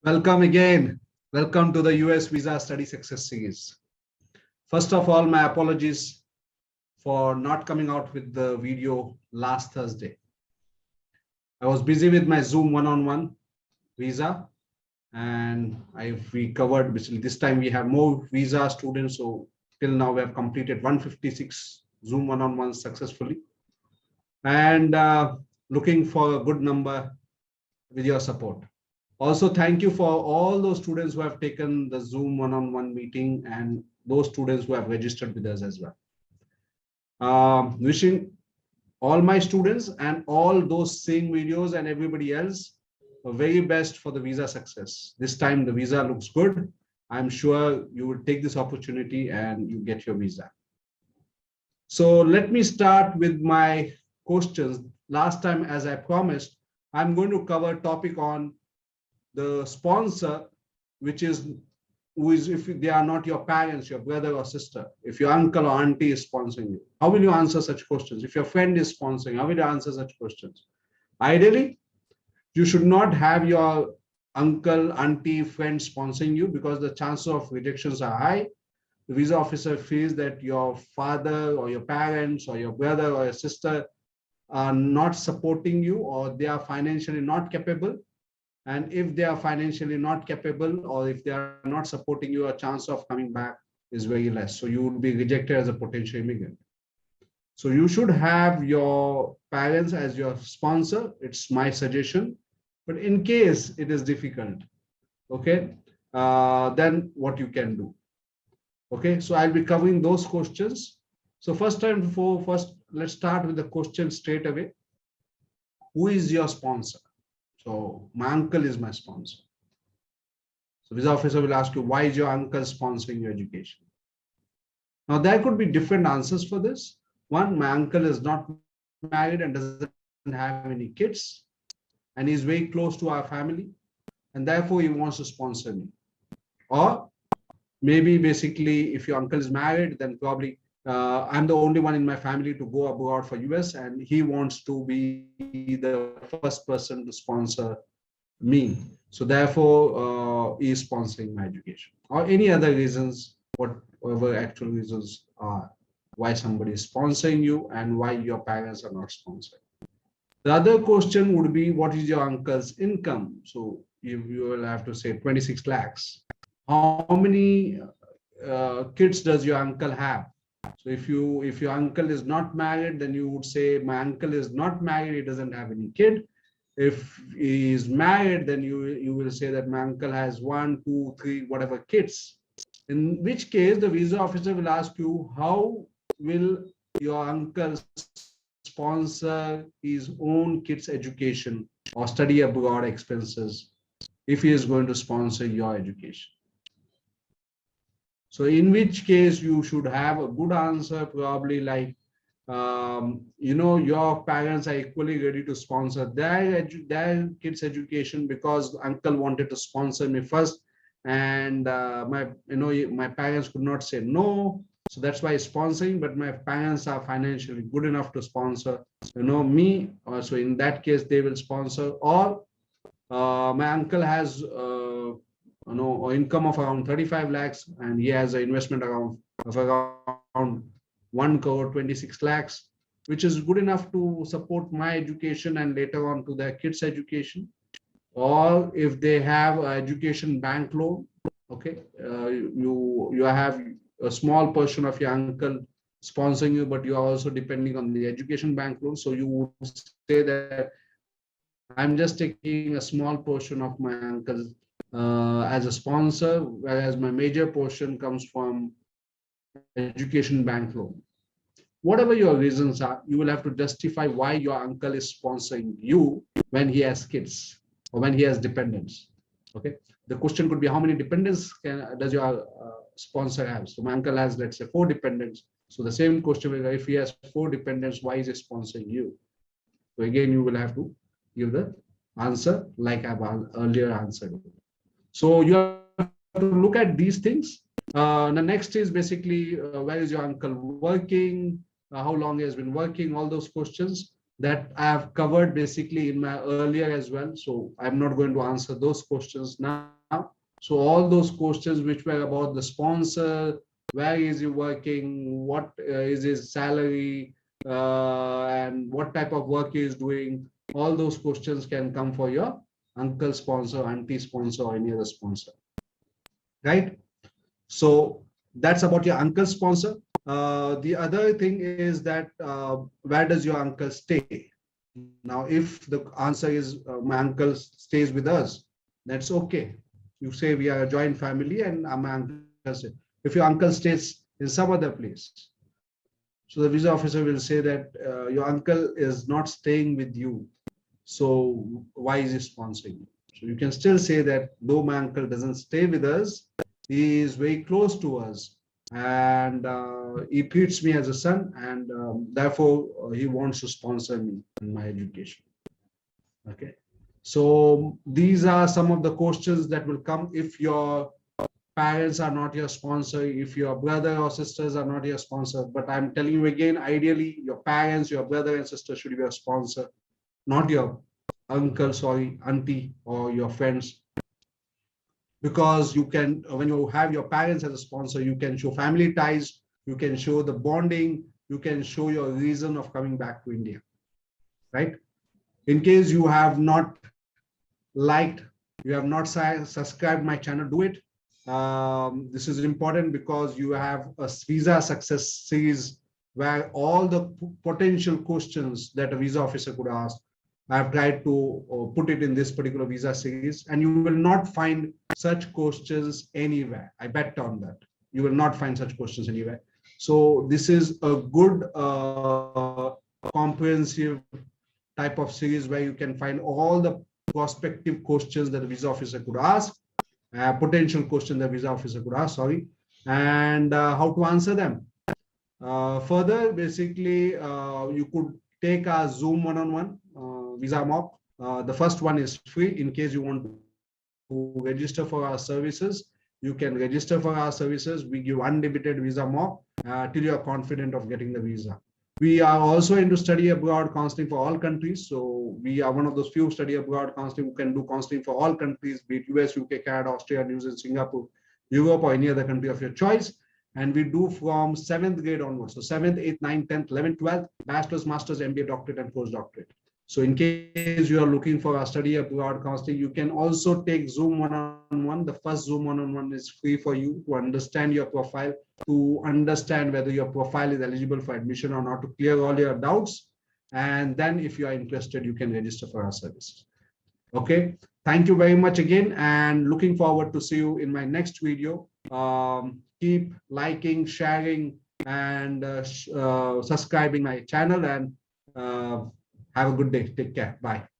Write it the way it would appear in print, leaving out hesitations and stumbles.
Welcome again. Welcome to the US Visa Study Success Series. First of all, my apologies for not coming out with the video last Thursday. I was busy with my Zoom one-on-one visa, and we covered basically this time we have more visa students. So till now we have completed 156 Zoom one-on-ones successfully, and looking for a good number with your support. Also, thank you for all those students who have taken the Zoom one-on-one meeting and those students who have registered with us as well. Wishing all my students and all those seeing videos and everybody else the very best for the visa success. This time the visa looks good. I'm sure you will take this opportunity and you get your visa. So let me start with my questions. Last time, as I promised, I'm going to cover a topic on the sponsor, which is who is, if they are not your parents, your brother or sister, if your uncle or auntie is sponsoring you, how will you answer such questions? If your friend is sponsoring, how will you answer such questions? Ideally, you should not have your uncle, auntie, friend sponsoring you because the chances of rejections are high. The visa officer feels that your father or your parents or your brother or your sister are not supporting you, or they are financially not capable. And if they are financially not capable, or if they are not supporting you, a chance of coming back is very less. So you would be rejected as a potential immigrant. So you should have your parents as your sponsor. It's my suggestion. But in case it is difficult, okay, then what you can do. Okay, so I'll be covering those questions. So first, let's start with the question straight away. Who is your sponsor? So my uncle is my sponsor. So visa officer will ask you, why is your uncle sponsoring your education? Now there could be different answers for this. One, my uncle is not married and doesn't have any kids, and he's very close to our family, and therefore he wants to sponsor me. Or maybe basically if your uncle is married, then probably I'm the only one in my family to go abroad for US, and he wants to be the first person to sponsor me. So therefore, he is sponsoring my education, or any other reasons, whatever actual reasons are why somebody is sponsoring you and why your parents are not sponsoring. The other question would be, what is your uncle's income? So you will have to say 26 lakhs. How many kids does your uncle have? So if your uncle is not married, then you would say my uncle is not married, he doesn't have any kid. If he is married, then you will say that my uncle has 1, 2, 3, whatever kids. In which case, the visa officer will ask you, how will your uncle sponsor his own kids' education or study abroad expenses if he is going to sponsor your education? So in which case you should have a good answer, probably like, your parents are equally ready to sponsor their kids' education because uncle wanted to sponsor me first, and my parents could not say no, so that's why sponsoring. But my parents are financially good enough to sponsor, me. So in that case, they will sponsor. Or my uncle has income of around 35 lakhs, and he has an investment around 1 crore 26 lakhs, which is good enough to support my education and later on to their kids' education. Or if they have an education bank loan, okay, you have a small portion of your uncle sponsoring you, but you are also depending on the education bank loan. So you would say that I'm just taking a small portion of my uncle as a sponsor, whereas my major portion comes from education bank loan. Whatever your reasons are, you will have to justify why your uncle is sponsoring you when he has kids or when he has dependents. Okay. The question could be, how many dependents does your sponsor have? So my uncle has, let's say, 4 dependents. So the same question is, if he has 4 dependents, why is he sponsoring you? So again, you will have to give the answer like I've earlier answered. So you have to look at these things. The next is basically, where is your uncle working? How long he has been working? All those questions. that I have covered basically in my earlier as well. So I'm not going to answer those questions now. So all those questions which were about the sponsor, where is he working, what is his salary, and what type of work he is doing, all those questions can come for your uncle sponsor, auntie sponsor, or any other sponsor, right? So that's about your uncle sponsor. The other thing is that where does your uncle stay? Now, if the answer is my uncle stays with us, that's okay. You say we are a joint family and my uncle stays. If your uncle stays in some other place, so the visa officer will say that your uncle is not staying with you. So why is he sponsoring you? So you can still say that though my uncle doesn't stay with us, he is very close to us and he treats me as a son, and therefore he wants to sponsor me in my education. Okay. So these are some of the questions that will come if your parents are not your sponsor, if your brother or sisters are not your sponsor. But I'm telling you again, ideally, your parents, your brother and sister should be your sponsor, not your uncle, sorry, auntie, or your friends. Because you can, when you have your parents as a sponsor, you can show family ties, you can show the bonding, you can show your reason of coming back to India, right? In case you have not liked, you have not subscribed my channel, do it. This is important because you have a visa success series where all the potential questions that a visa officer could ask, I have tried to put it in this particular visa series, and you will not find such questions anywhere. I bet on that. You will not find such questions anywhere. So this is a good comprehensive type of series where you can find all the prospective questions that the visa officer could ask, potential questions the visa officer could ask, sorry, and how to answer them. Further, basically, you could take a Zoom one-on-one visa mock. The first one is free. In case you want to register for our services, you can register for our services. We give unlimited visa mock till you're confident of getting the visa. We are also into study abroad counseling for all countries. So we are one of those few study abroad counseling who can do counseling for all countries, be it US, UK, Canada, Australia, New Zealand, Singapore, Europe, or any other country of your choice. And we do from 7th grade onwards. So 7th, 8th, 9th, 10th, 11th, 12th, bachelor's, master's, MBA, doctorate, and postdoctorate. So in case you are looking for a study abroad counseling, you can also take Zoom one-on-one. The first Zoom one-on-one is free for you to understand your profile, to understand whether your profile is eligible for admission or not, to clear all your doubts. And then if you are interested, you can register for our services. Okay. Thank you very much again, and looking forward to see you in my next video. Keep liking, sharing, and subscribing my channel, and have a good day. Take care. Bye.